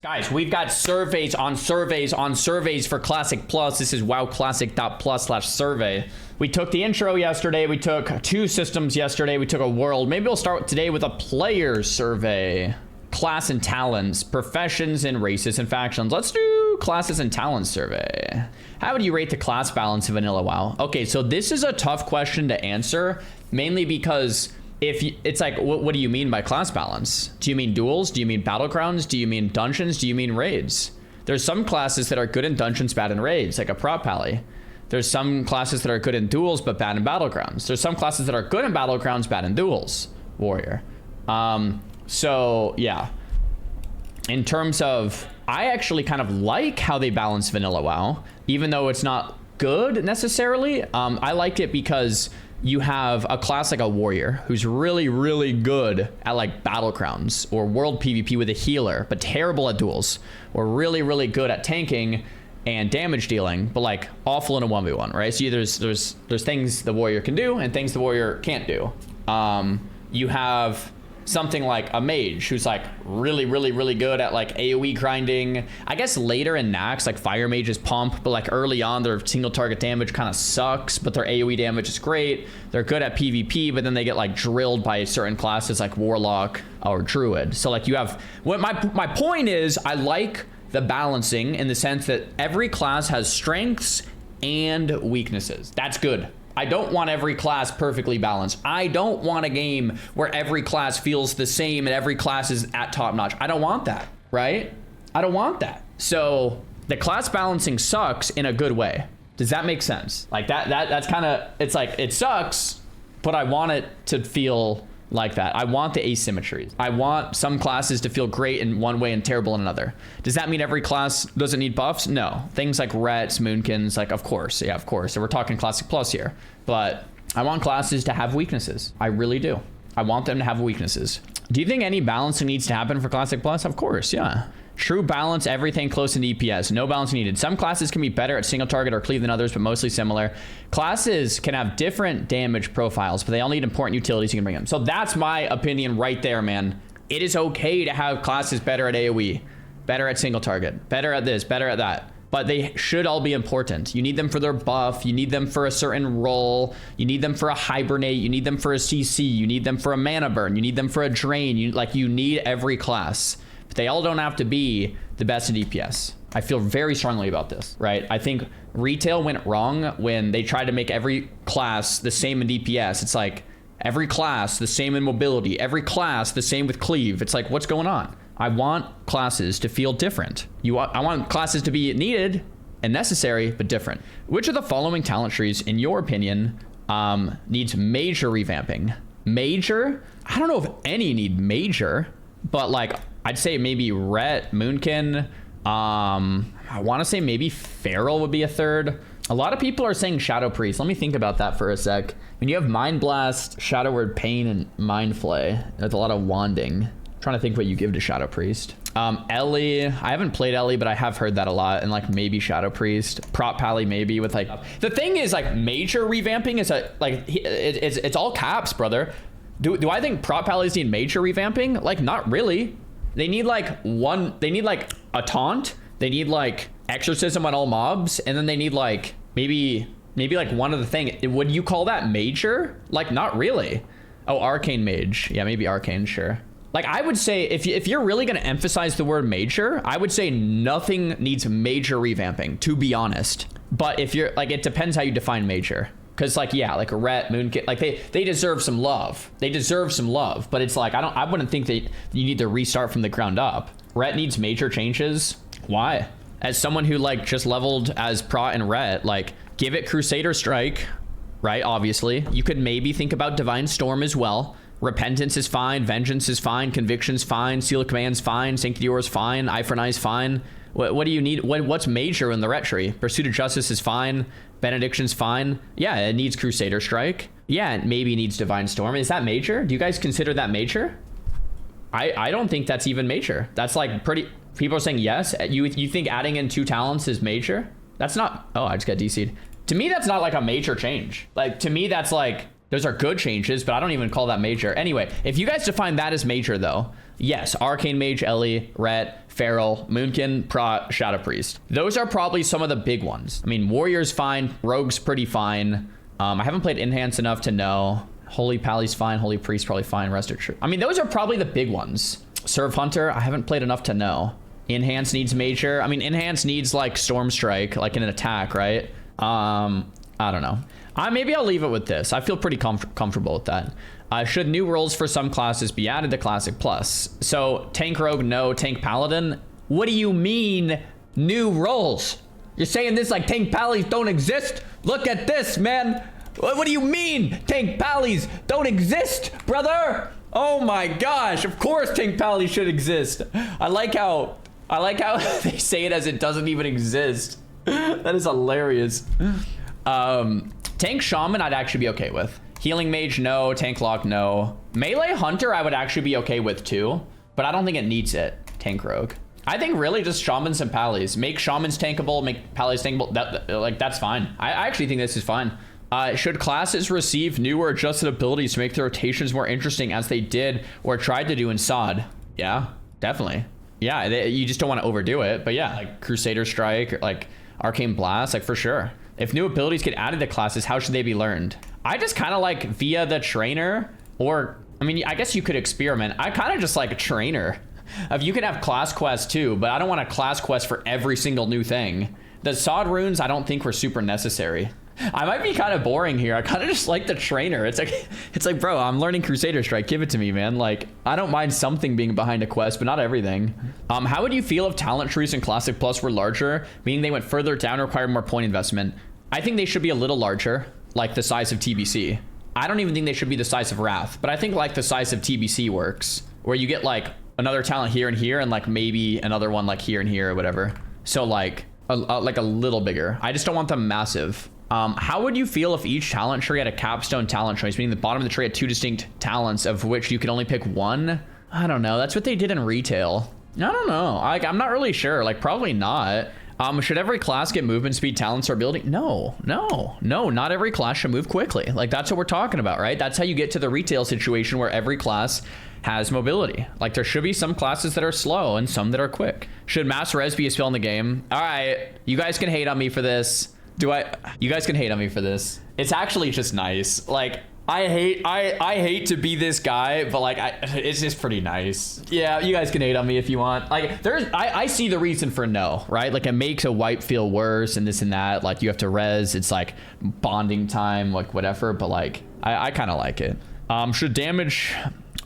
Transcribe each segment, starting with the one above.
Guys, we've got surveys on surveys on surveys for Classic Plus. This is wowclassic.plus/survey. We took the intro yesterday. We took 2 systems yesterday. We took a world. Maybe we'll start today with a player survey. Class and talents, professions and races and factions. Let's do classes and talents survey. How would you rate the class balance of vanilla WoW? Okay, so this is a tough question to answer, mainly because it's like, what do you mean by class balance? Do you mean duels? Do you mean battlegrounds? Do you mean dungeons? Do you mean raids? There's some classes that are good in dungeons, bad in raids, like a prop pally. There's some classes that are good in duels, but bad in battlegrounds. There's some classes that are good in battlegrounds, bad in duels. Warrior. So yeah, in terms of, I actually kind of like how they balance vanilla WoW, even though it's not good necessarily. I liked it because you have a class like a warrior who's really, really good at like battlegrounds or world PvP with a healer, but terrible at duels, or really, really good at tanking and damage dealing, but like awful in a 1v1, right? So there's things the warrior can do and things the warrior can't do. You have something like a mage who's like really, really, really good at like AoE grinding. I guess later in Nax, like fire mages pump, but like early on their single target damage kind of sucks, but their AoE damage is great. They're good at PvP, but then they get like drilled by certain classes like warlock or druid. So like you have, what my point is, I like the balancing in the sense that every class has strengths and weaknesses. That's good. I don't want every class perfectly balanced. I don't want a game where every class feels the same and every class is at top notch. I don't want that, right? I don't want that. So the class balancing sucks in a good way. Does that make sense? Like that's kind of, it's like, it sucks, but I want it to feel like that. I want the asymmetries. I want some classes to feel great in one way and terrible in another. Does that mean every class doesn't need buffs? No. Things like Rets, Moonkins, like of course. Yeah, of course. So we're talking Classic Plus here. But I want classes to have weaknesses. I really do. I want them to have weaknesses. Do you think any balancing needs to happen for Classic Plus? Of course, yeah. True balance, everything close in DPS. No balance needed. Some classes can be better at single target or cleave than others, but mostly similar. Classes can have different damage profiles, but they all need important utilities you can bring them. So that's my opinion right there, man. It is okay to have classes better at AoE, better at single target, better at this, better at that. But they should all be important. You need them for their buff. You need them for a certain role. You need them for a hibernate. You need them for a CC. You need them for a mana burn. You need them for a drain. You need every class. But they all don't have to be the best in DPS. I feel very strongly about this, right? I think retail went wrong when they tried to make every class the same in DPS. It's like every class the same in mobility, every class the same with cleave. It's like, what's going on? I want classes to feel different. I want classes to be needed and necessary, but different. Which of the following talent trees, in your opinion, needs major revamping? Major? I don't know if any need major, but like, I'd say maybe Ret, Moonkin. I want to say maybe Feral would be a third. A lot of people are saying Shadow Priest. Let me think about that for a sec. When you have Mind Blast, Shadow Word Pain, and Mind Flay, there's a lot of wanding. I'm trying to think what you give to Shadow Priest. Ellie, I haven't played Ellie, but I have heard that a lot. And like maybe Shadow Priest, Prop Pally maybe with like, the thing is like major revamping is it's all caps, brother. Do I think Prop Pallies need major revamping? Like not really. They need like a taunt. They need like exorcism on all mobs. And then they need like maybe like one other thing. Would you call that major? Like not really. Oh, Arcane Mage. Yeah, maybe Arcane, sure. Like I would say if you're really going to emphasize the word major, I would say nothing needs major revamping, to be honest. But if you're like, it depends how you define major. Cause like, yeah, like a Ret, Moonkit, like they deserve some love. They deserve some love, but it's like, I wouldn't think that you need to restart from the ground up. Ret needs major changes. Why? As someone who like just leveled as Prot and Ret, like give it Crusader Strike, right? Obviously you could maybe think about Divine Storm as well. Repentance is fine. Vengeance is fine. Conviction's fine. Seal of Command's fine. Sanctity Aura's fine. Eye for an Eye's fine. What do you need? What's major in the Ret tree? Pursuit of Justice is fine. Benediction's fine. Yeah, it needs Crusader Strike. Yeah, it maybe needs Divine Storm. Is that major? Do you guys consider that major? I don't think that's even major. That's like pretty... People are saying yes. You think adding in 2 talents is major? That's not... Oh, I just got DC'd. To me, that's not like a major change. Like, to me, that's like... Those are good changes, but I don't even call that major. Anyway, if you guys define that as major though, yes, Arcane Mage, Ellie, Ret, Feral, Moonkin, Prot, Shadow Priest. Those are probably some of the big ones. I mean, Warrior's fine, Rogue's pretty fine. I haven't played Enhance enough to know. Holy Pally's fine, Holy Priest probably fine, rest are true. I mean, those are probably the big ones. Serve Hunter, I haven't played enough to know. Enhance needs major. I mean, Enhance needs like Storm Strike, like in an attack, right? I don't know. Maybe I'll leave it with this. I feel pretty comfortable with that. Should new roles for some classes be added to Classic Plus? So Tank Rogue, no. Tank Paladin? What do you mean new roles? You're saying this like Tank Pallies don't exist? Look at this, man. What do you mean Tank Pallies don't exist, brother? Oh my gosh, of course Tank Pallies should exist. I like how they say it as it doesn't even exist. That is hilarious. Tank Shaman I'd actually be okay with. Healing Mage, no. Tank Lock, no. Melee Hunter I would actually be okay with too, but I don't think it needs it. Tank Rogue. I think really just Shamans and Pallies. Make Shamans tankable, make Pallies tankable. That's fine. I actually think this is fine. Should classes receive new or adjusted abilities to make their rotations more interesting as they did or tried to do in SOD? Yeah, definitely. Yeah, you just don't want to overdo it, but yeah, like Crusader Strike, or like Arcane Blast, like for sure. If new abilities get added to classes, how should they be learned? I just kind of like via the trainer, or, I mean, I guess you could experiment. I kind of just like a trainer. If you could have class quests too, but I don't want a class quest for every single new thing. The SOD runes I don't think were super necessary. I might be kind of boring here. I kind of just like the trainer. It's like, bro, I'm learning Crusader Strike. Give it to me, man. Like, I don't mind something being behind a quest, but not everything. How would you feel if talent trees in Classic Plus were larger, meaning they went further down, required more point investment? I think they should be a little larger, like the size of TBC. I don't even think they should be the size of Wrath, but I think like the size of TBC works, where you get like another talent here and here, and like maybe another one like here and here or whatever. So like a little bigger. I just don't want them massive. How would you feel if each talent tree had a capstone talent choice, meaning the bottom of the tree had 2 distinct talents of which you could only pick one? I don't know. That's what they did in retail. I don't know. Like, I'm not really sure. Like, probably not. Should every class get movement speed, talents, or ability? No, not every class should move quickly. Like, that's what we're talking about, right? That's how you get to the retail situation where every class has mobility. Like, there should be some classes that are slow and some that are quick. Should mass res be a skill in the game? All right, you guys can hate on me for this. You guys can hate on me for this. It's actually just nice. Like, I hate to be this guy, but like, it's just pretty nice. Yeah, you guys can hate on me if you want. Like, I see the reason for no, right? Like, it makes a wipe feel worse and this and that. Like, you have to res. It's like bonding time, like whatever. But like, I kind of like it. Should damage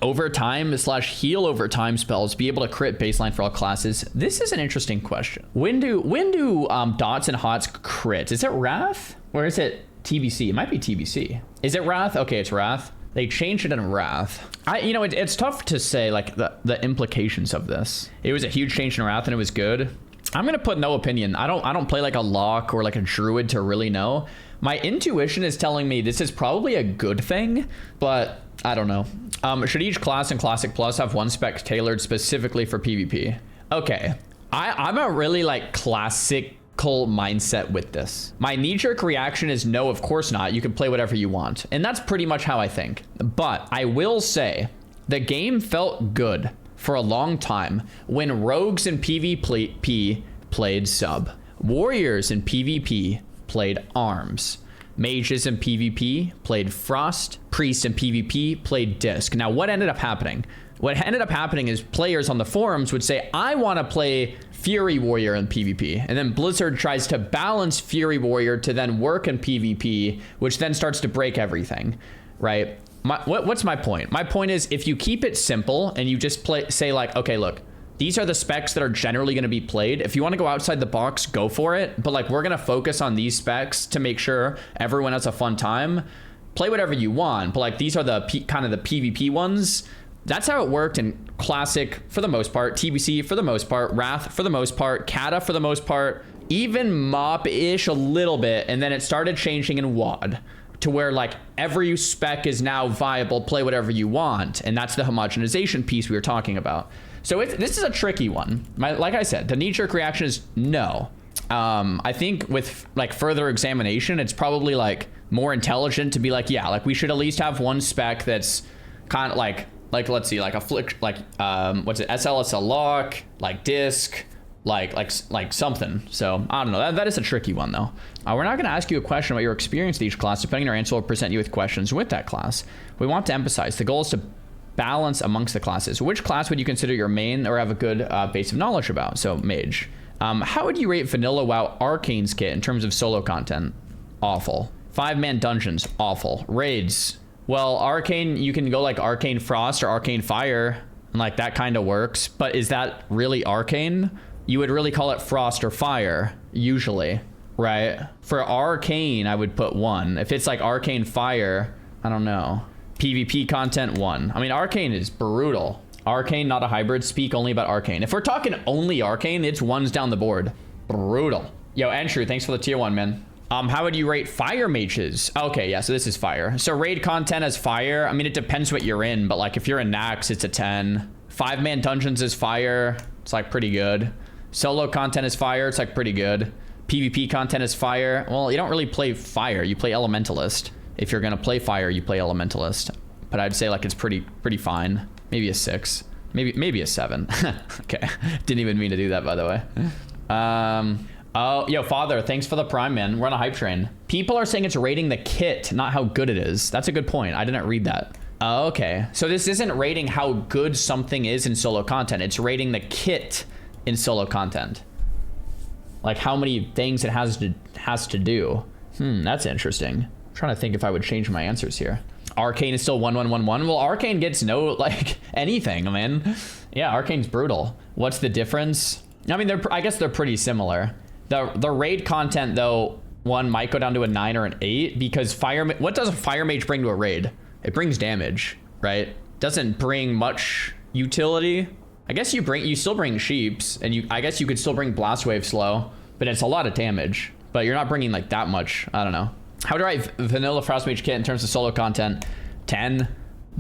over time / heal over time spells be able to crit baseline for all classes? This is an interesting question. When do dots and hots crit? Is it Wrath or is it TBC? It might be TBC. Is it Wrath? Okay, it's Wrath. They changed it in Wrath. It's tough to say like the implications of this. It was a huge change in Wrath and it was good. I'm gonna put no opinion. I don't play like a Lock or like a Druid to really know. My intuition is telling me this is probably a good thing, but I don't know. Should each class in Classic Plus have one spec tailored specifically for PvP? Okay, I'm a really like classical mindset with this. My knee-jerk reaction is no, of course not. You can play whatever you want. And that's pretty much how I think. But I will say the game felt good for a long time when rogues in PvP played sub. Warriors in PvP played arms. Mages in PvP played Frost. Priests in PvP played Disc. Now, what ended up happening? What ended up happening is players on the forums would say, I want to play Fury Warrior in PvP. And then Blizzard tries to balance Fury Warrior to then work in PvP, which then starts to break everything, right? What's my point? My point is, if you keep it simple and you just say like, okay, look, these are the specs that are generally going to be played. If you want to go outside the box, go for it. But like, we're going to focus on these specs to make sure everyone has a fun time. Play whatever you want. But like, these are the kind of the PvP ones. That's how it worked in Classic for the most part, TBC for the most part, Wrath for the most part, Kata for the most part, even Mop-ish a little bit. And then it started changing in WoD to where like every spec is now viable, play whatever you want. And that's the homogenization piece we were talking about. So this is a tricky one. Like I said, the knee-jerk reaction is no. I think with like further examination, it's probably like more intelligent to be like, yeah, like we should at least have one spec that's kind of like let's see, like a flick, like what's it, SLSL lock, like disc, like something. So I don't know, that is a tricky one though. We're not going to ask you a question about your experience with each class. Depending on our answer, we'll present you with questions with that class. We want to emphasize the goal is to balance amongst the classes. Which class would you consider your main or have a good base of knowledge about? So Mage. How would you rate Vanilla WoW Arcane's kit in terms of solo content? Awful. 5-man dungeons, awful. Raids, well, Arcane, you can go like Arcane Frost or Arcane Fire, and like that kind of works, but is that really Arcane? You would really call it Frost or Fire, usually, right? For Arcane, I would put 1. If it's like Arcane Fire, I don't know. PvP content, 1. I mean, Arcane is brutal. Arcane, not a hybrid. Speak only about Arcane. If we're talking only Arcane, it's 1s down the board. Brutal. Yo, Andrew, thanks for the tier 1, man. How would you rate Fire Mages? Okay, yeah, so this is Fire. So raid content as Fire. I mean, it depends what you're in, but like if you're in Nax, it's a 10. 5-man dungeons is Fire. It's like pretty good. Solo content is Fire. It's like pretty good. PvP content is Fire. Well, you don't really play Fire. You play Elementalist. If you're gonna play Fire, you play Elementalist. But I'd say like it's pretty fine. Maybe a 6. Maybe a 7. Okay, didn't even mean to do that, by the way. Oh, yo, Father, thanks for the Prime, man. We're on a hype train. People are saying it's rating the kit, not how good it is. That's a good point. I didn't read that. Oh, okay. So this isn't rating how good something is in solo content. It's rating the kit in solo content. Like how many things it has to do. That's interesting. I'm trying to think if I would change my answers here. Arcane is still 1-1-1-1. Well, Arcane gets no, like, anything, man. Yeah, Arcane's brutal. What's the difference? I mean, I guess they're pretty similar. The raid content, though, one might go down to a 9 or an 8 because what does a Fire Mage bring to a raid? It brings damage, right? Doesn't bring much utility. I guess you still bring Sheeps, and I guess you could still bring Blast Wave Slow, but it's a lot of damage. But you're not bringing like that much. I don't know. How would I rate Vanilla Frost Mage kit in terms of solo content? 10.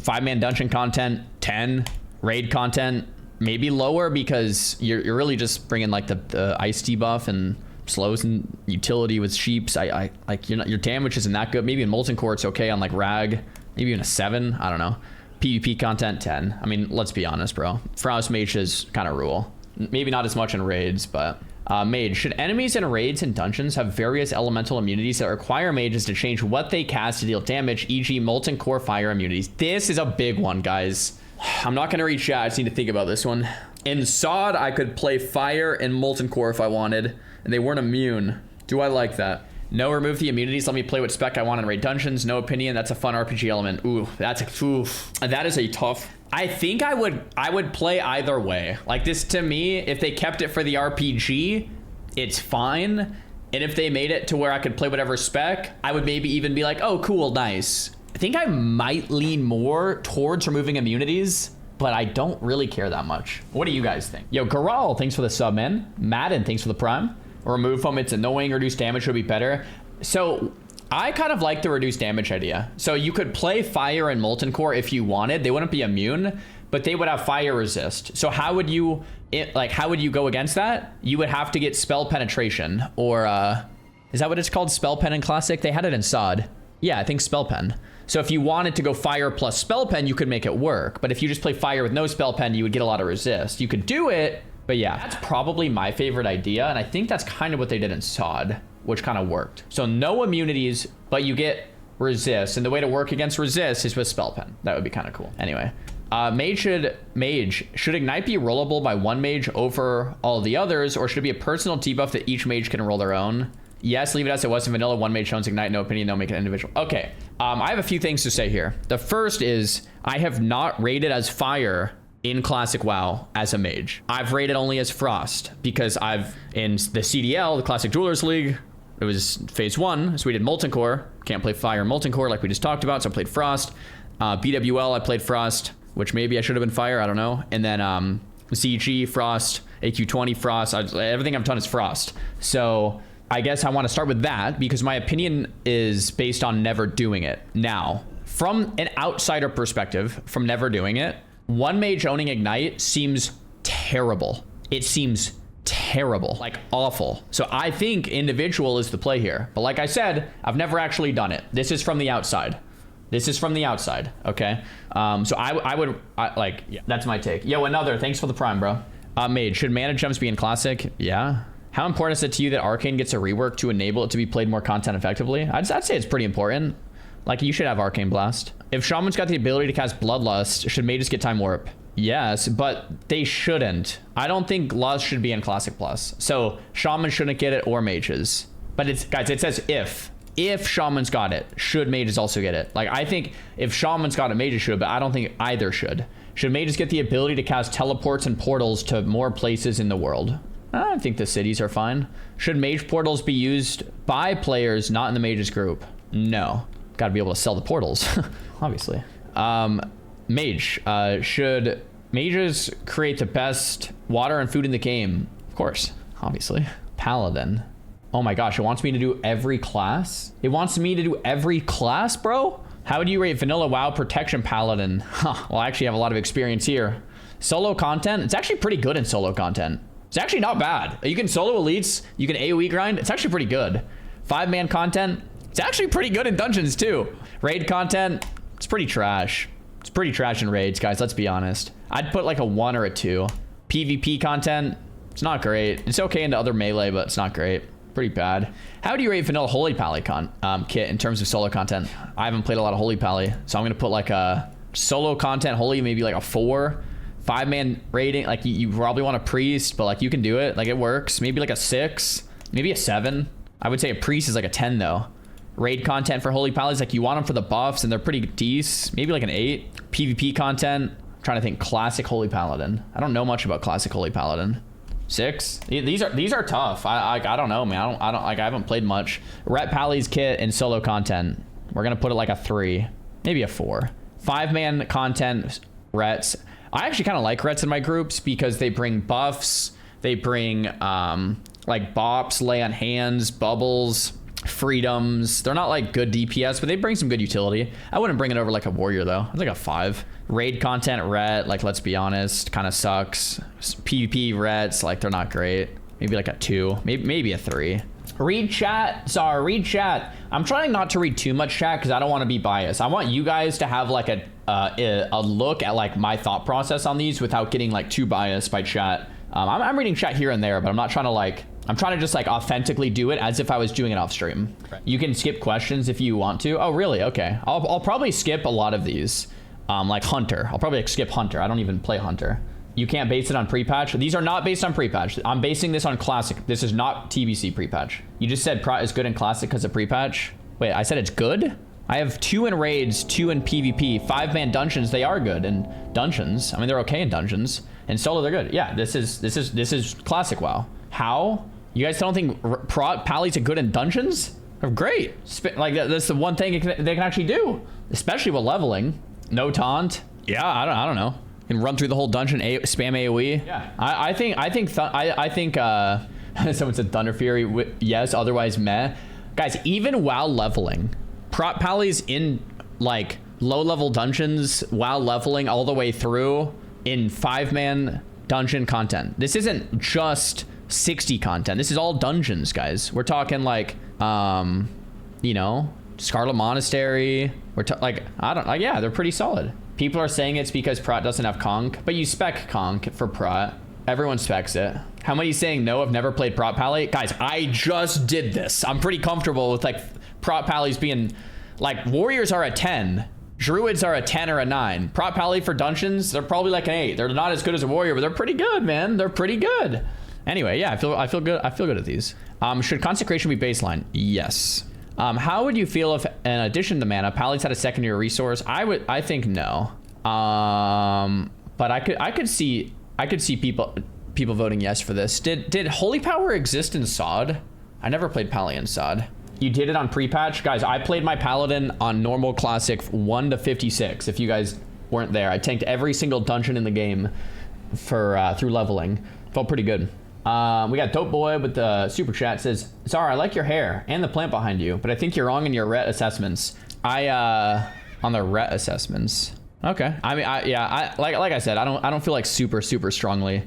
5-man dungeon content, 10. Raid content, maybe lower because you're really just bringing like the ice debuff and slows and utility with Sheeps. I like your damage isn't that good. Maybe in Molten Core it's okay on like Rag. Maybe even a 7. I don't know. PvP content 10. I mean, let's be honest, bro. Frost Mages kind of rule. Maybe not as much in raids, but Mage. Should enemies in raids and dungeons have various elemental immunities that require mages to change what they cast to deal damage, e.g. Molten Core Fire immunities? This is a big one, guys. I'm not gonna read chat. I just need to think about this one. In SOD, I could play Fire and Molten Core if I wanted, and they weren't immune. Do I like that? No, remove the immunities. Let me play what spec I want in raid dungeons. No opinion. That's a fun RPG element. Ooh, that is a tough. I think I would play either way. Like this, to me, if they kept it for the RPG, it's fine. And if they made it to where I could play whatever spec, I would maybe even be like, oh, cool, nice. I think I might lean more towards removing immunities, but I don't really care that much. What do you guys think? Yo, Garal, thanks for the sub, man. Madden, thanks for the Prime. Remove them, it's annoying. Reduce damage would be better. So I kind of like the reduced damage idea. So you could play Fire and Molten Core if you wanted. They wouldn't be immune, but they would have fire resist. So how would you go against that? You would have to get spell penetration, or is that what it's called? Spell pen in Classic? They had it in SOD. Yeah, I think spell pen. So if you wanted to go Fire plus spell pen, you could make it work. But if you just play Fire with no spell pen, you would get a lot of resist. You could do it, but yeah, that's probably my favorite idea. And I think that's kind of what they did in SOD, which kind of worked. So no immunities, but you get resist. And the way to work against resist is with spell pen. That would be kind of cool. Anyway, Mage, should Ignite be rollable by one Mage over all the others, or should it be a personal debuff that each Mage can roll their own? Yes, leave it as it was in vanilla. One Mage owns Ignite, no opinion, they'll make it individual. Okay, I have a few things to say here. The first is, I have not rated as Fire in Classic WoW as a Mage. I've rated only as Frost, because in the CDL, the Classic Jewelers League, it was phase 1, so we did Molten Core. Can't play Fire and Molten Core like we just talked about, so I played Frost. BWL, I played Frost, which maybe I should have been Fire, I don't know. And then CG, Frost, AQ20, Frost, everything I've done is Frost. So I guess I want to start with that, because my opinion is based on never doing it. Now, from an outsider perspective, from never doing it, one Mage owning Ignite seems terrible. It seems terrible, like awful. So I think individual is the play here. But like I said, I've never actually done it. This is from the outside. This is from the outside, okay? So I would yeah, that's my take. Yo, another, thanks for the prime, bro. Mage, should mana jumps be in classic? Yeah. How important is it to you that Arcane gets a rework to enable it to be played more content effectively? I'd say it's pretty important. Like, you should have Arcane Blast. If Shaman's got the ability to cast Bloodlust, should Mages get Time Warp? Yes, but they shouldn't. I don't think Lust should be in Classic Plus. So Shaman shouldn't get it, or Mages. But it's, guys, it says if. If Shaman's got it, should Mages also get it? Like, I think if Shaman's got it, Mages should, but I don't think either should. Should Mages get the ability to cast teleports and portals to more places in the world? I think the cities are fine. Should Mage portals be used by players not in the Mages group? No. Got to be able to sell the portals, obviously. Mage, should Mages create the best water and food in the game? Of course, obviously. Paladin. Oh my gosh, it wants me to do every class? It wants me to do every class, bro? How would you rate vanilla WoW protection Paladin? Huh, well, I actually have a lot of experience here. Solo content, it's actually pretty good in solo content. It's actually not bad. You can solo elites, you can AoE grind, it's actually pretty good. 5-man content, it's actually pretty good in dungeons too. Raid content, it's pretty trash. It's pretty trash in raids, guys, let's be honest. I'd put like a 1 or a 2. PvP content, it's not great. It's okay into other melee, but it's not great. Pretty bad. How do you rate vanilla Holy Pally kit in terms of solo content? I haven't played a lot of Holy Pally, so I'm gonna put like a solo content Holy, maybe like a 4. 5-man rating, like you probably want a priest, but like you can do it, like it works. Maybe like a 6, maybe a 7. I would say a priest is like a 10 though. Raid content for Holy Pallies, like you want them for the buffs and they're pretty decent. Maybe like an 8. PvP content, I'm trying to think. Classic Holy Paladin. I don't know much about classic Holy Paladin. 6. These are tough. I don't know, man. I don't like, I haven't played much. Ret Pally's kit and solo content, we're gonna put it like a 3, maybe a 4. 5-man content Rets. I actually kind of like Rets in my groups because they bring buffs, they bring like bops, lay on hands, bubbles, freedoms. They're not like good DPS, but they bring some good utility. I wouldn't bring it over like a warrior though. It's like a 5. Raid content Ret, like let's be honest, kind of sucks. PvP Rets, like they're not great. Maybe like a 2, maybe a 3. Read chat, Zara, read chat. I'm trying not to read too much chat because I don't want to be biased. I want you guys to have like a look at like my thought process on these without getting like too biased by chat. I'm reading chat here and there, but I'm not trying to like, I'm trying to just like authentically do it as if I was doing it off stream. Right. You can skip questions if you want to. Oh really? Okay. I'll probably skip a lot of these. Like Hunter. I'll probably skip Hunter. I don't even play Hunter. You can't base it on pre-patch. These are not based on pre-patch. I'm basing this on classic. This is not TBC pre-patch. You just said Prot is good in classic because of pre-patch. Wait, I said it's good? I have 2 in raids, 2 in PvP, 5-man dungeons. They are good in dungeons. I mean, they're okay in dungeons. And solo, they're good. Yeah, this is classic WoW. How? You guys don't think Prot Pallies are good in dungeons? They're great. Like that's the one thing they can actually do, especially with leveling. No taunt. Yeah, I don't know. Can run through the whole dungeon, spam AoE. Yeah, I think someone said Thunder Fury. Yes, otherwise meh. Guys, even while leveling, Prot Pallies in like low level dungeons while leveling all the way through in 5-man dungeon content. This isn't just 60 content. This is all dungeons, guys. We're talking like, you know, Scarlet Monastery. We're like, yeah, they're pretty solid. People are saying it's because Prot doesn't have conk, but you spec conk for Prot. Everyone specs it. How many saying no? I've never played Prot Pally. Guys, I just did this. I'm pretty comfortable with like Prot Pallies being like, warriors are a 10. Druids are a 10 or a 9. Prot Pally for dungeons, they're probably like an 8. They're not as good as a warrior, but they're pretty good, man. They're pretty good. Anyway, yeah, I feel good. I feel good at these. Should consecration be baseline? Yes. How would you feel if, in addition to mana, Pallies had a secondary resource? I think no. But I could see people voting yes for this. Did Holy Power exist in SOD? I never played Pally in SOD. You did it on pre-patch, guys. I played my Paladin on normal classic 1 to 56. If you guys weren't there, I tanked every single dungeon in the game for through leveling. Felt pretty good. We got Dope Boy with the super chat says, Zara, I like your hair and the plant behind you, but I think you're wrong in your ret assessments. On the ret assessments. Okay. I mean, like I said, I don't feel like super strongly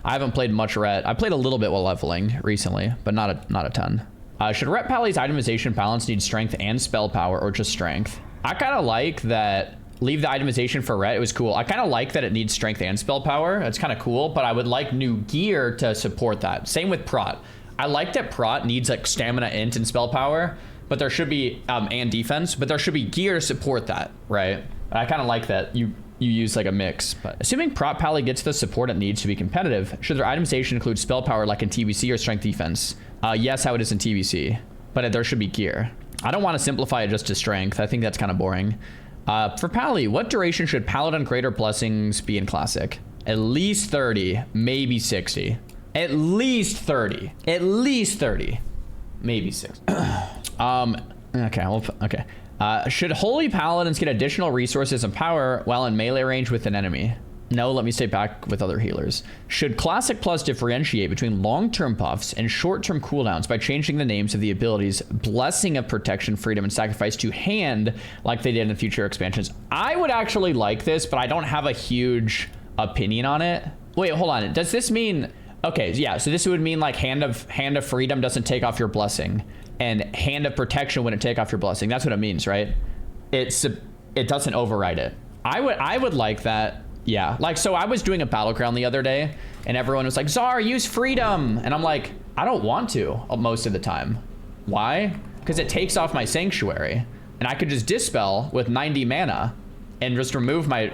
I haven't played much ret. I played a little bit while leveling recently, but not a ton. Should ret Pally's itemization balance need strength and spell power, or just strength? I kind of like that. Leave the itemization for ret. It was cool. I kind of like that it needs strength and spell power. It's kind of cool, but I would like new gear to support that. Same with prot. I like that prot needs like stamina, int, and spell power, but there should be and defense, but there should be gear to support that, right? I kind of like that you use like a mix. But assuming prot Pally gets the support it needs to be competitive, should their itemization include spell power like in TBC or strength defense? Yes, how it is in TBC, but there should be gear. I don't want to simplify it just to strength. I think that's kind of boring. For Pally, what duration should Paladin Greater Blessings be in Classic? At least 30, maybe 60. At least 30. At least 30. Maybe 60. Okay. Should Holy Paladins get additional resources and power while in melee range with an enemy? No, let me stay back with other healers. Should Classic Plus differentiate between long-term buffs and short-term cooldowns by changing the names of the abilities Blessing of Protection, Freedom, and Sacrifice to Hand like they did in future expansions? I would actually like this, but I don't have a huge opinion on it. Wait, hold on. Does this mean... Okay, yeah, so this would mean like Hand of Freedom doesn't take off your Blessing, and Hand of Protection wouldn't take off your Blessing. That's what it means, right? It doesn't override it. I would like that. Yeah, like, so I was doing a battleground the other day and everyone was like, Xar, use freedom. And I'm like, I don't want to most of the time. Why? Because it takes off my sanctuary and I could just dispel with 90 mana and just remove my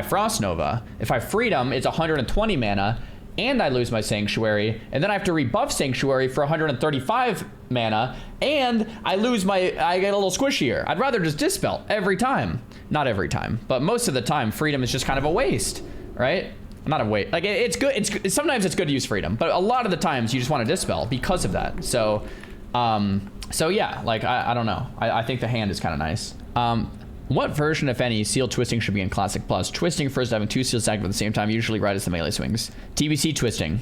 Frost Nova. If I freedom, it's 120 mana and I lose my sanctuary, and then I have to rebuff sanctuary for 135 mana, and I get a little squishier. I'd rather just dispel every time. Not every time, but most of the time, freedom is just kind of a waste, right? Not a waste. Like, it's good. Sometimes it's good to use freedom, but a lot of the times you just want to dispel because of that. So yeah, like, I don't know. I think the hand is kind of nice. What version, if any, seal twisting should be in Classic Plus? Twisting first having 2 seals active at the same time, usually right as the melee swings. TBC twisting.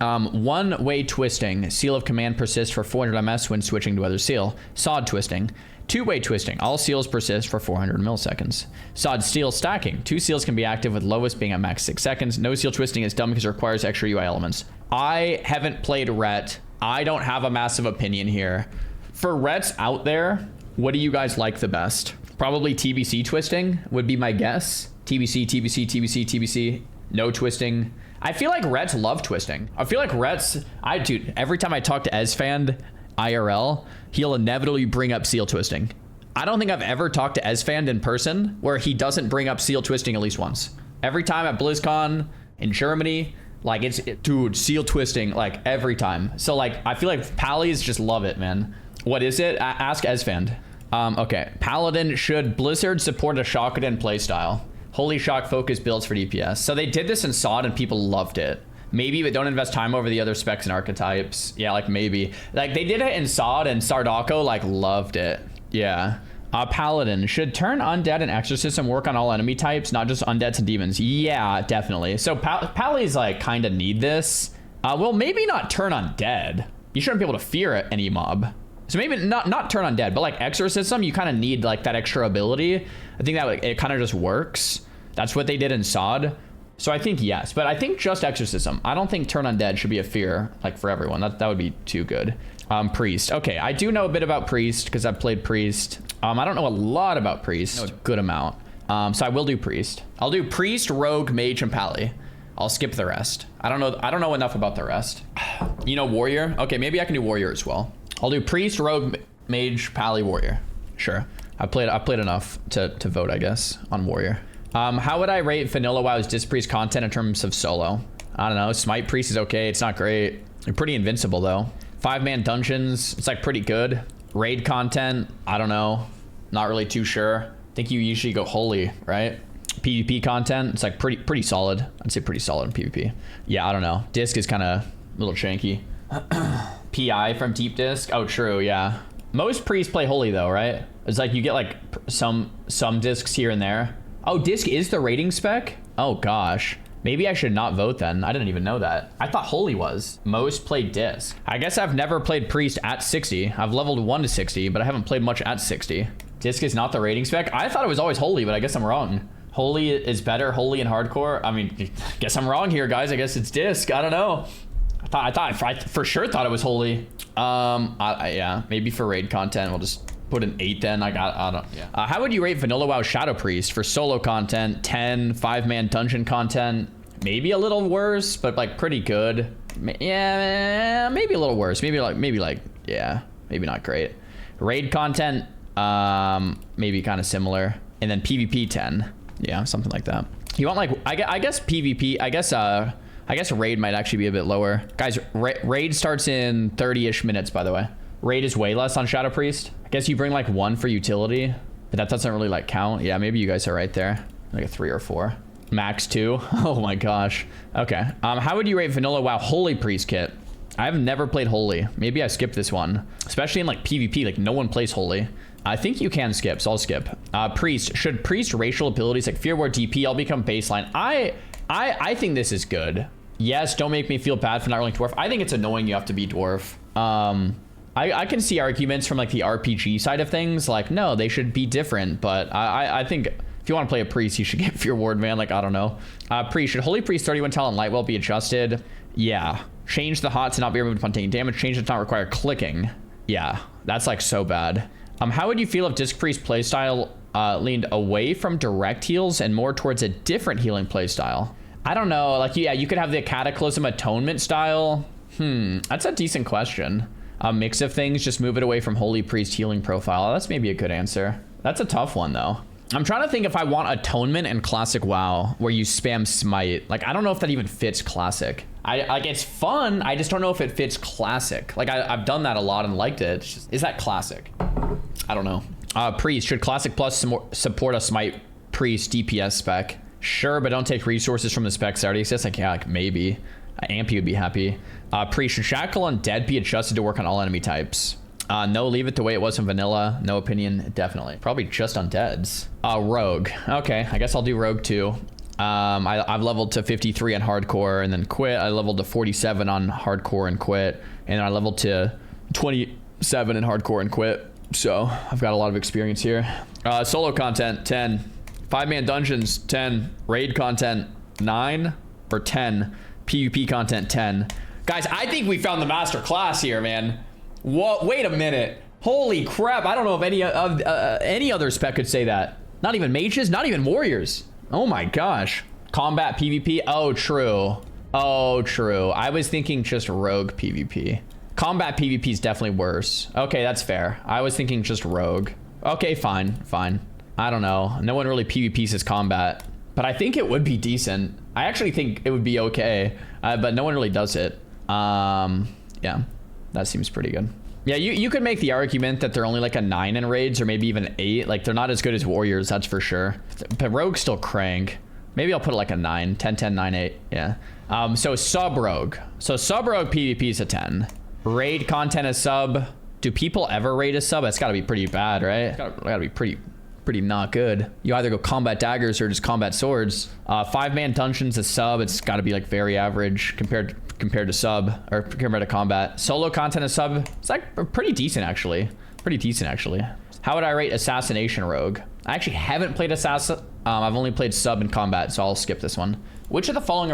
One-way twisting. Seal of command persists for 400 ms when switching to other seal. Sod twisting. Two-way twisting. All seals persist for 400 milliseconds. Sod steel stacking. 2 seals can be active with lowest being at max 6 seconds. No seal twisting is dumb because it requires extra UI elements. I haven't played ret. I don't have a massive opinion here. For rets out there, what do you guys like the best? Probably TBC twisting would be my guess. TBC. No twisting. I feel like rets love twisting. I feel like rets, dude, every time I talk to Esfand IRL, he'll inevitably bring up seal twisting. I don't think I've ever talked to Esfand in person where he doesn't bring up seal twisting at least once. Every time at BlizzCon in Germany, like dude, seal twisting, like every time. So like, I feel like Pallies just love it, man. What is it? Ask Esfand. Okay, Paladin, should Blizzard support a Shockaden playstyle? Holy Shock focus builds for DPS. So they did this in SOD and people loved it. Maybe, but don't invest time over the other specs and archetypes. Yeah, like maybe. Like they did it in SOD and Sardako like loved it. Yeah. Paladin, should turn undead and exorcism work on all enemy types, not just undeads and demons? Yeah, definitely. So Pallies like kind of need this. Well, maybe not turn undead. You shouldn't be able to fear any mob. So maybe not turn undead, but like exorcism, you kind of need like that extra ability. I think that like, it kind of just works. That's what they did in SOD. So I think yes, but I think just exorcism. I don't think turn undead should be a fear like for everyone. That would be too good. Priest. Okay, I do know a bit about Priest because I've played Priest. I don't know a lot about Priest. I know a good amount. So I will do Priest. I'll do Priest, Rogue, Mage, and Pally. I'll skip the rest. I don't know enough about the rest. You know, Warrior. Okay, maybe I can do Warrior as well. I'll do Priest, Rogue, Mage, Pally, Warrior. Sure. I played enough to vote, I guess, on Warrior. How would I rate Vanilla WoW's Disc Priest content in terms of solo? I don't know. Smite Priest is okay. It's not great. You're pretty invincible, though. 5-man dungeons, it's like pretty good. Raid content, I don't know. Not really too sure. I think you usually go holy, right? PvP content, it's like pretty solid. I'd say pretty solid in PvP. Yeah, I don't know. Disc is kind of a little janky. PI from Deep Disc. Oh, true. Yeah. Most priests play holy though, right? It's like you get like some discs here and there. Oh, disc is the rating spec? Oh gosh. Maybe I should not vote then. I didn't even know that. I thought holy was. Most play disc. I guess I've never played priest at 60. I've leveled 1 to 60, but I haven't played much at 60. Disc is not the rating spec. I thought it was always holy, but I guess I'm wrong. Holy is better. Holy and hardcore. I mean, guess I'm wrong here, guys. I guess it's disc. I don't know. I for sure thought it was holy. Yeah, maybe for raid content, we'll just put an 8 then. I don't. Yeah. How would you rate Vanilla WoW Shadow Priest for solo content? 10. 5-man dungeon content. Maybe a little worse, but like pretty good. Yeah, maybe a little worse. Maybe like yeah, maybe not great. Raid content, maybe kind of similar. And then PvP 10. Yeah, something like that. You want like I guess PvP. I guess raid might actually be a bit lower. Guys, raid starts in 30-ish minutes, by the way. Raid is way less on Shadow Priest. I guess you bring like 1 for utility, but that doesn't really like count. Yeah, maybe you guys are right there. Like a 3 or 4. Max 2. Oh my gosh. Okay. How would you rate Vanilla WoW Holy Priest kit? I've never played Holy. Maybe I skipped this one. Especially in like PvP, like no one plays Holy. I think you can skip, so I'll skip. Priest. Should Priest racial abilities like Fear Ward DP all become baseline? I think this is good. Yes, don't make me feel bad for not rolling Dwarf. I think it's annoying you have to be Dwarf. I can see arguments from like the RPG side of things. Like, no, they should be different. But I think if you want to play a Priest, you should get Fear Ward, man. Like, I don't know. Priest. Should Holy Priest 31 talent Lightwell be adjusted? Yeah. Change the hot to not be removed upon taking damage. Change it to not require clicking. Yeah, that's like so bad. How would you feel if Disc Priest playstyle leaned away from direct heals and more towards a different healing playstyle? I don't know. Like, yeah, you could have the Cataclysm Atonement style. That's a decent question. A mix of things, just move it away from Holy Priest healing profile. That's maybe a good answer. That's a tough one, though. I'm trying to think if I want Atonement and Classic WoW, where you spam Smite. Like, I don't know if that even fits Classic. Like, it's fun. I just don't know if it fits Classic. Like, I've done that a lot and liked it. It's just, is that Classic? I don't know. Priest. Should Classic Plus support a Smite Priest DPS spec? Sure, but don't take resources from the specs that already exist. Like, yeah, like maybe. Ampy would be happy. Priest. Should Shackle on Dead be adjusted to work on all enemy types? No, leave it the way it was in vanilla. No opinion, definitely. Probably just on Deads. Rogue. Okay, I guess I'll do Rogue too. I've leveled to 53 on hardcore and then quit. I leveled to 47 on hardcore and quit. And then I leveled to 27 in hardcore and quit. So I've got a lot of experience here. Solo content, 10. 5-man dungeons, 10. Raid content, 9 or 10. PvP content, 10. Guys, I think we found the master class here, man. Whoa, wait a minute. Holy crap. I don't know if any other spec could say that. Not even mages, not even warriors. Oh my gosh. Combat PvP. Oh, true. Oh, true. I was thinking just rogue PvP. Combat PvP is definitely worse. Okay, that's fair. I was thinking just rogue. Okay, fine, fine. I don't know. No one really PvPs as combat, but I think it would be decent. I actually think it would be okay, but no one really does it. Yeah, that seems pretty good. Yeah, you could make the argument that they're only like a 9 in raids or maybe even 8. Like, they're not as good as warriors, that's for sure. But rogue's still crank. Maybe I'll put it like a 9, 10, 10, 9, 8. Yeah. So sub rogue. So sub rogue PvP is a 10. Raid content is sub. Do people ever raid a sub? It's got to be pretty bad, right? It's got to be pretty not good. You either go combat daggers or just combat swords. 5-man dungeons is sub. It's got to be like very average compared to sub or compared to combat. Solo content is sub. It's like pretty decent actually. How would I rate assassination rogue? I actually haven't played assassin. I've only played sub and combat, so I'll skip this one. Which of the following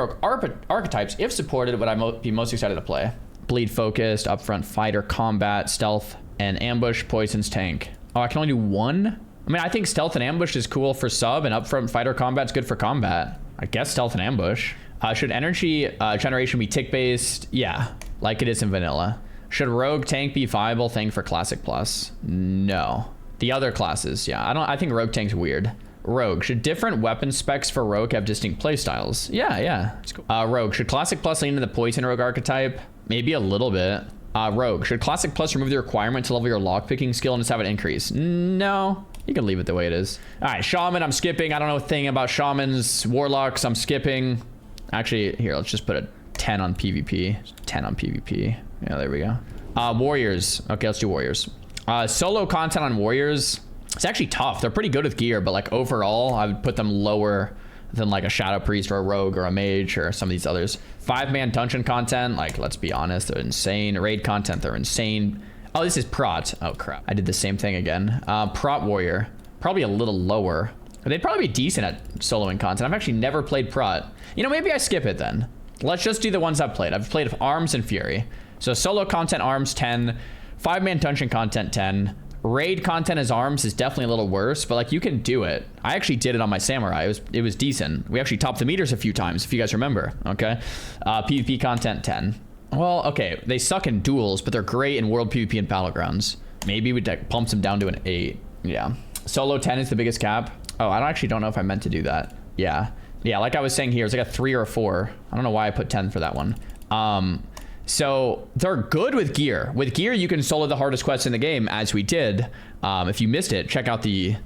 archetypes, if supported, would I be most excited to play? Bleed focused, upfront fighter, combat, stealth, and ambush, poisons, tank. Oh, I can only do one? I mean, I think stealth and ambush is cool for sub, and upfront fighter combat's good for combat. I guess stealth and ambush. Should energy generation be tick-based? Yeah, like it is in vanilla. Should rogue tank be viable thing for classic plus? No. The other classes, yeah. I think rogue tank's weird. Rogue. Should different weapon specs for rogue have distinct playstyles? Yeah. That's cool. Rogue. Should classic plus lean into the poison rogue archetype? Maybe a little bit. Rogue. Should classic plus remove the requirement to level your lockpicking skill and just have it increase? No. You can leave it the way it is. All right, shaman, I'm skipping. I don't know a thing about shamans. Warlocks, I'm skipping. Actually, here, let's just put a 10 on PvP. 10 on PvP. Yeah, there we go. Warriors. Okay, let's do warriors. Solo content on warriors. It's actually tough. They're pretty good with gear, but like overall, I would put them lower than like a shadow priest or a rogue or a mage or some of these others. 5-man dungeon content, like, let's be honest, they're insane. Raid content, they're insane. Oh, this is prot. Oh crap, I did the same thing again. Prot warrior, probably a little lower. They'd probably be decent at soloing content. I've actually never played Prot. You know, maybe I skip it then. Let's just do the ones I've played. I've played Arms and Fury. So solo content, Arms 10. 5-man dungeon content 10. Raid content as Arms is definitely a little worse, but like you can do it. I actually did it on my Samurai. It was decent. We actually topped the meters a few times, if you guys remember. Okay. PvP content 10. Well, okay, they suck in duels, but they're great in world PvP and battlegrounds. Maybe we pumps them down to an 8. Yeah. Solo 10 is the biggest cap. Oh, I actually don't know if I meant to do that. Yeah. Yeah, like I was saying here, it's like a 3 or a 4. I don't know why I put 10 for that one. So they're good with gear. With gear, you can solo the hardest quest in the game, as we did. If you missed it, check out the...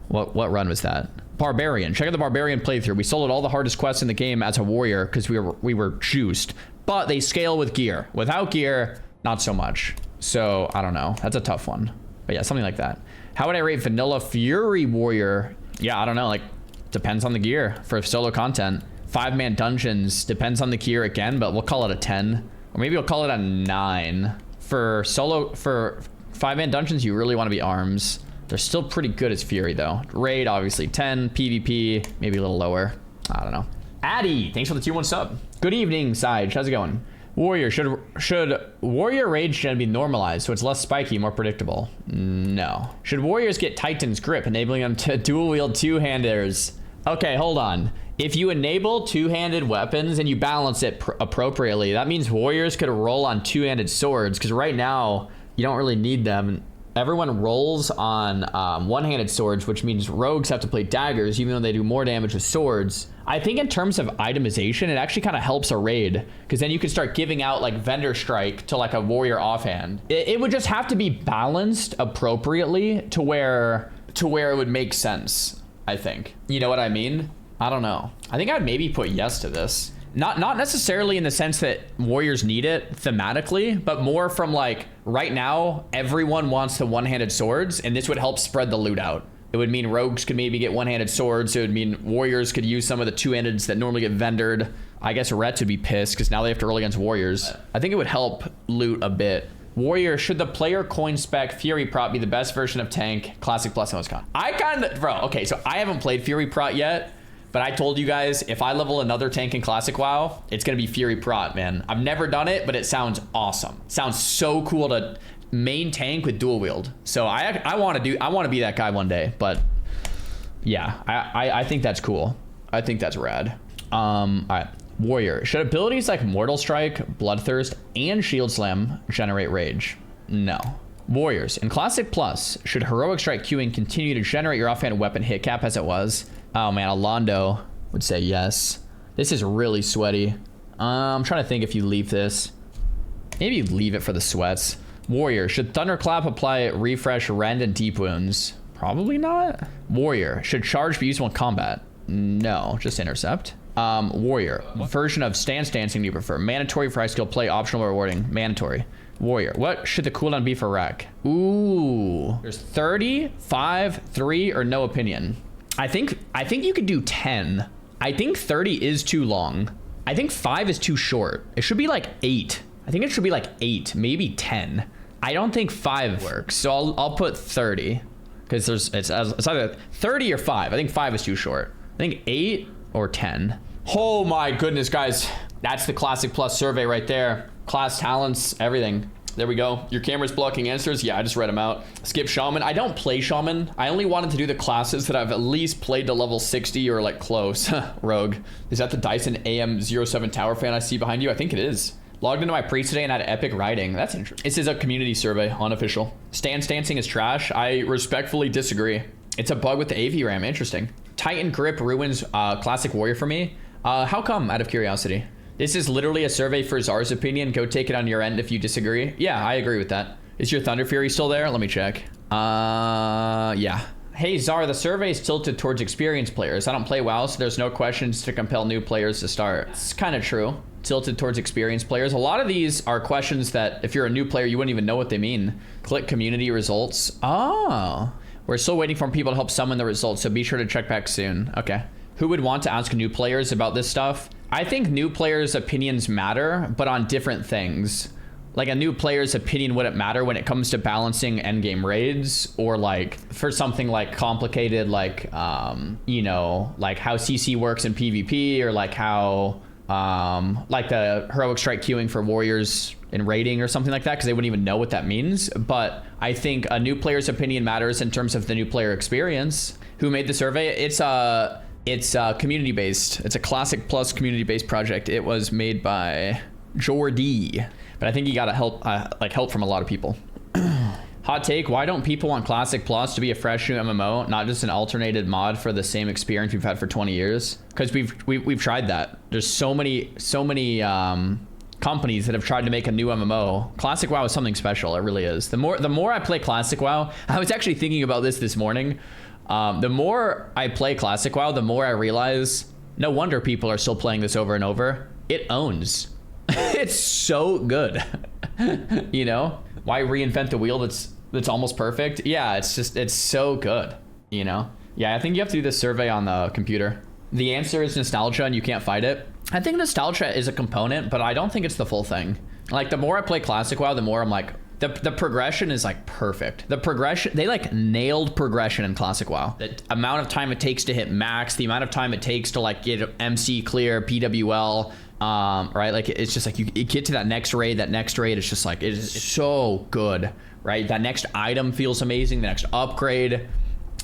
What run was that? Barbarian. Check out the Barbarian playthrough. We soloed all the hardest quests in the game as a warrior because we were juiced. But they scale with gear. Without gear, not so much. So, I don't know. That's a tough one. But yeah, something like that. How would I rate Vanilla Fury Warrior? Yeah, I don't know. Like, depends on the gear for solo content. 5-man dungeons depends on the gear again, but we'll call it a 10. Or maybe we'll call it a 9. For 5-man dungeons, you really want to be Arms. They're still pretty good as Fury, though. Raid, obviously, 10. PvP, maybe a little lower. I don't know. Addy, thanks for the tier 1 sub. Good evening, Sage. How's it going? Warrior, should Warrior Rage Gen be normalized so it's less spiky, more predictable? No. Should Warriors get Titan's Grip, enabling them to dual-wield two-handers? Okay, hold on. If you enable two-handed weapons and you balance it appropriately, that means warriors could roll on two-handed swords, because right now, you don't really need them. Everyone rolls on one-handed swords, which means rogues have to play daggers, even though they do more damage with swords. I think in terms of itemization, it actually kind of helps a raid, because then you can start giving out like Vendor Strike to like a warrior offhand. It would just have to be balanced appropriately to where it would make sense, I think. You know what I mean? I don't know. I think I'd maybe put yes to this. Not necessarily in the sense that warriors need it thematically, but more from like right now, everyone wants the one-handed swords, and this would help spread the loot out. It would mean rogues could maybe get one-handed swords. It would mean warriors could use some of the two-handeds that normally get vendored. I guess Rets would be pissed because now they have to roll against warriors. I think it would help loot a bit. Warrior, should the player coin spec Fury Prot be the best version of tank, Classic Plus, and Wisconsin? Okay, so I haven't played Fury Prot yet. But I told you guys, if I level another tank in Classic WoW, it's going to be Fury Prot, man. I've never done it, but it sounds awesome. Sounds so cool to main tank with dual wield. So I want to be that guy one day. But yeah, I think that's cool. I think that's rad. All right. Warrior, should abilities like Mortal Strike, Bloodthirst, and Shield Slam generate rage? No. Warriors, in Classic Plus, should Heroic Strike queuing continue to generate your offhand weapon hit cap as it was? Oh man, Alondo would say yes. This is really sweaty. I'm trying to think if you leave this. Maybe you leave it for the sweats. Warrior, should Thunderclap apply refresh, rend, and deep wounds? Probably not. Warrior, should charge be useful in combat? No, just intercept. Warrior, version of stance dancing do you prefer? Mandatory for high skill play, optional or rewarding? Mandatory. Warrior, what should the cooldown be for Rack? Ooh, there's 30, 5, 3, or no opinion. I think you could do 10. I think 30 is too long. I think 5 is too short. It should be like 8. I think it should be like 8, maybe 10. I don't think 5 works, so I'll put 30 because it's either 30 or 5. I think 5 is too short. I think 8 or 10. Oh my goodness, guys, that's the Classic Plus survey right there. Class talents, everything. There we go. Your camera's blocking answers. Yeah, I just read them out. Skip Shaman. I don't play Shaman. I only wanted to do the classes that I've at least played to level 60 or like close. Rogue. Is that the Dyson AM07 tower fan I see behind you? I think it is. Logged into my priest today and had epic riding. That's interesting. This is a community survey, unofficial. Stance dancing is trash. I respectfully disagree. It's a bug with the AV RAM. Interesting. Titan Grip ruins Classic Warrior for me. How come, out of curiosity? This is literally a survey for Czar's opinion. Go take it on your end if you disagree. Yeah, I agree with that. Is your Thunder Fury still there? Let me check. Yeah. Hey, Czar, the survey is tilted towards experienced players. I don't play WoW, so there's no questions to compel new players to start. It's kind of true. Tilted towards experienced players. A lot of these are questions that if you're a new player, you wouldn't even know what they mean. Click community results. Oh. We're still waiting for people to help summon the results, so be sure to check back soon. Okay. Who would want to ask new players about this stuff? I think new players' opinions matter, but on different things. like a new player's opinion wouldn't matter when it comes to balancing endgame raids, or like for something like complicated, like you know, like how CC works in PvP, or like how like the heroic strike queuing for warriors in raiding or something like that, because they wouldn't even know what that means. But I think a new player's opinion matters in terms of the new player experience. Who made the survey? It's community based. It's a Classic Plus community based project. It was made by Jordy, but I think you got help help from a lot of people. Hot take: why don't people want Classic Plus to be a fresh new MMO, not just an alternated mod for the same experience we've had for 20 years? Because we've tried that. There's so many companies that have tried to make a new MMO. Classic WoW is something special. It really is. The more I play Classic WoW, I was actually thinking about this morning. The more I play Classic WoW, the more I realize no wonder people are still playing this over and over. It owns. It's so good. You know, why reinvent the wheel that's almost perfect? Yeah, it's so good, you know? Yeah, I think you have to do this survey on the computer. The answer is nostalgia, and you can't fight it. I think nostalgia is a component, but I don't think it's the full thing. Like, the more I play Classic WoW, the more I'm like, the progression is like perfect. The progression, they like nailed progression in Classic WoW. The amount of time it takes to hit max, the amount of time it takes to like get MC clear, PWL, right? Like, it's just like you get to that next raid, it's just like, it's so good, right? That next item feels amazing, the next upgrade,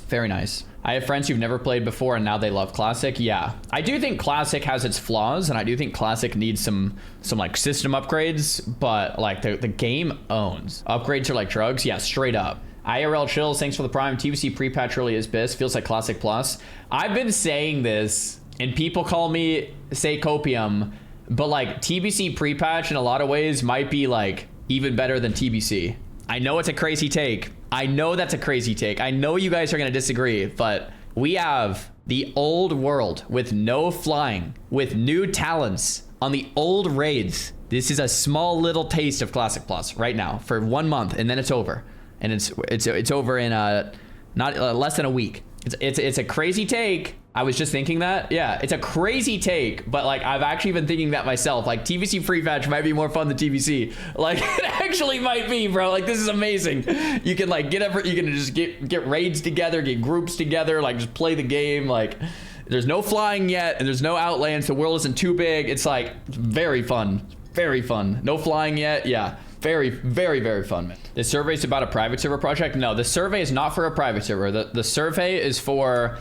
very nice. I have friends who've never played before and now they love Classic. Yeah, I do think Classic has its flaws, and I do think Classic needs some like system upgrades, but like the game owns. Upgrades are like drugs. Yeah, straight up. IRL Chills, thanks for the prime. TBC pre-patch really is BIS. Feels like Classic Plus. I've been saying this, and people say copium, but like TBC pre-patch in a lot of ways might be like even better than TBC. I know it's a crazy take. I know that's a crazy take. I know you guys are going to disagree, but we have the old world with no flying, with new talents on the old raids. This is a small little taste of Classic Plus right now for 1 month, and then it's over. And it's over in not less than a week. It's a crazy take. I was just thinking that. Yeah, it's a crazy take, but like I've actually been thinking that myself. Like TBC free patch might be more fun than TBC. Like it actually might be, bro. Like this is amazing. You can like you can just get raids together, get groups together, like just play the game. Like there's no flying yet, and there's no outlands. The world isn't too big. It's like very fun, very fun. No flying yet. Yeah. Very, very, very fun, man. The survey is about a private server project. No, the survey is not for a private server. The survey is for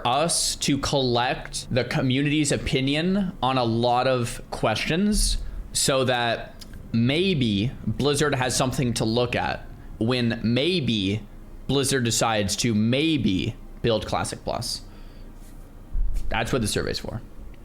us to collect the community's opinion on a lot of questions, so that maybe Blizzard has something to look at when maybe Blizzard decides to maybe build Classic Plus. That's what the survey's for.